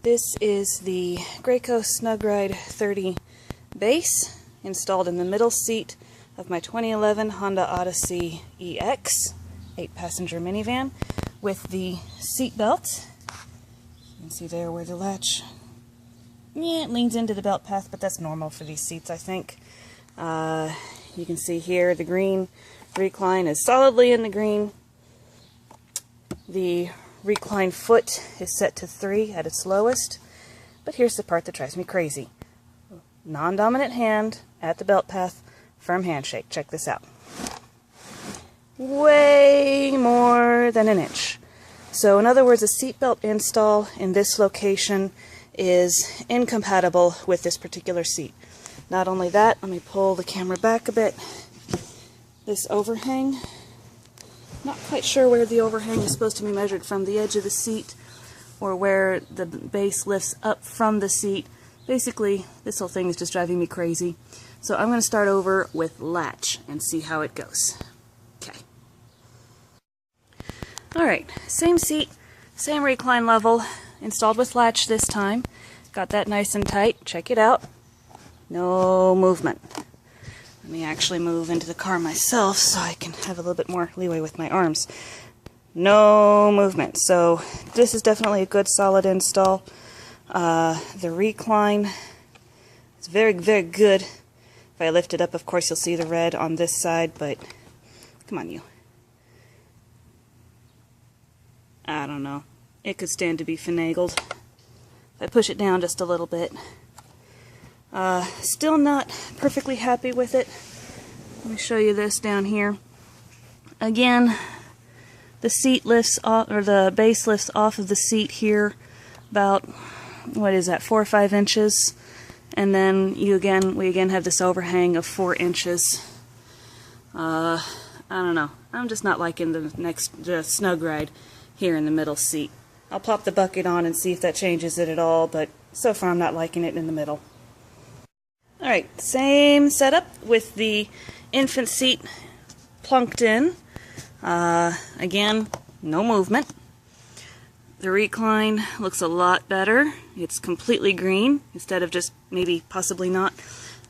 This is the Graco SnugRide 30 base installed in the middle seat of my 2011 Honda Odyssey EX 8-passenger minivan with the seat belt. You can see there where the latch, it leans into the belt path, but that's normal for these seats, I think. You can see here the green recline is solidly in the green. The recline foot is set to 3 at its lowest, but here's the part that drives me crazy. Non-dominant hand at the belt path, firm handshake. Check this out. Way more than an inch. So in other words, a seatbelt install in this location is incompatible with this particular seat. Not only that, let me pull the camera back a bit. This overhang, not quite sure where the overhang is supposed to be measured from the edge of the seat or where the base lifts up from the seat. Basically, this whole thing is just driving me crazy. So I'm going to start over with latch and see how it goes. Okay. Alright, same seat, same recline level, installed with latch this time. Got that nice and tight. Check it out. No movement. Let me actually move into the car myself so I can have a little bit more leeway with my arms. No movement. So this is definitely a good solid install. The recline is very, very good. If I lift it up, of course, you'll see the red on this side, but come on, you. I don't know. It could stand to be finagled. If I push it down just a little bit. Still not perfectly happy with it. Let me show you this down here. Again, the seat lifts off, or the base lifts off of the seat here about, what is that, 4 or 5 inches, and then we again have this overhang of 4 inches. I don't know. I'm just not liking the SnugRide here in the middle seat. I'll pop the bucket on and see if that changes it at all, but so far I'm not liking it in the middle. Alright, same setup with the infant seat plunked in. Again, no movement. The recline looks a lot better. It's completely green instead of just maybe possibly not.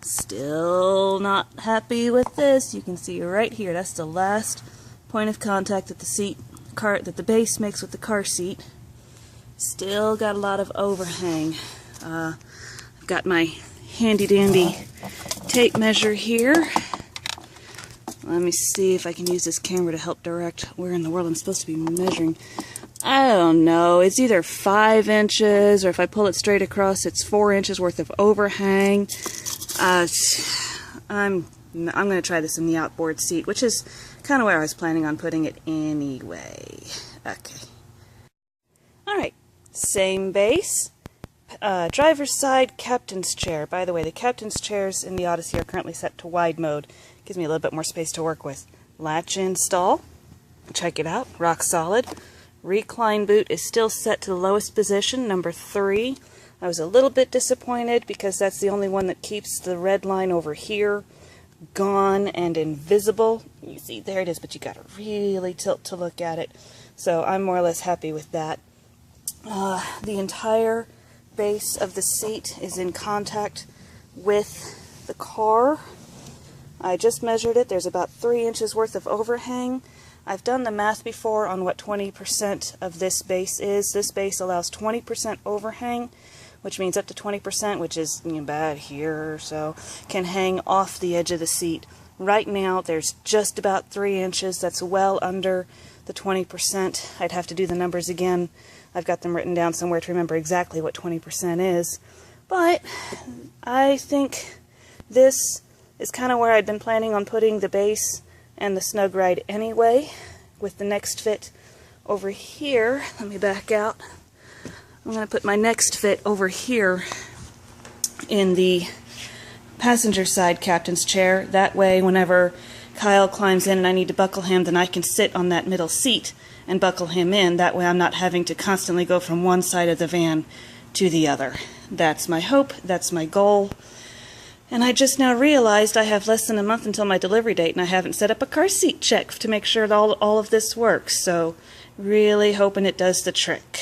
Still not happy with this. You can see right here, that's the last point of contact that the base makes with the car seat. Still got a lot of overhang. I've got my handy dandy tape measure here. Let me see if I can use this camera to help direct where in the world I'm supposed to be measuring. I don't know. It's either 5 inches, or if I pull it straight across, it's 4 inches worth of overhang. I'm going to try this in the outboard seat, which is kind of where I was planning on putting it anyway. Okay. Alright, same base. Driver's side captain's chair. By the way, the captain's chairs in the Odyssey are currently set to wide mode. Gives me a little bit more space to work with. Latch install. Check it out. Rock solid. Recline boot is still set to the lowest position, number 3. I was a little bit disappointed because that's the only one that keeps the red line over here gone and invisible. You see, there it is, but you gotta really tilt to look at it. So I'm more or less happy with that. The entire base of the seat is in contact with the car. I just measured it. There's about 3 inches worth of overhang. I've done the math before on what 20% of this base is. This base allows 20% overhang, which means up to 20%, which is about here or so, can hang off the edge of the seat. Right now there's just about 3 inches. That's well under the 20%. I'd have to do the numbers again. I've got them written down somewhere to remember exactly what 20% is. But I think this is kind of where I'd been planning on putting the base and the SnugRide anyway, with the next fit over here. Let me back out. I'm going to put my next fit over here in the passenger side captain's chair. That way, whenever Kyle climbs in and I need to buckle him, then I can sit on that middle seat and buckle him in. That way I'm not having to constantly go from one side of the van to the other. That's my hope. That's my goal. And I just now realized I have less than a month until my delivery date, and I haven't set up a car seat check to make sure that all of this works. So really hoping it does the trick.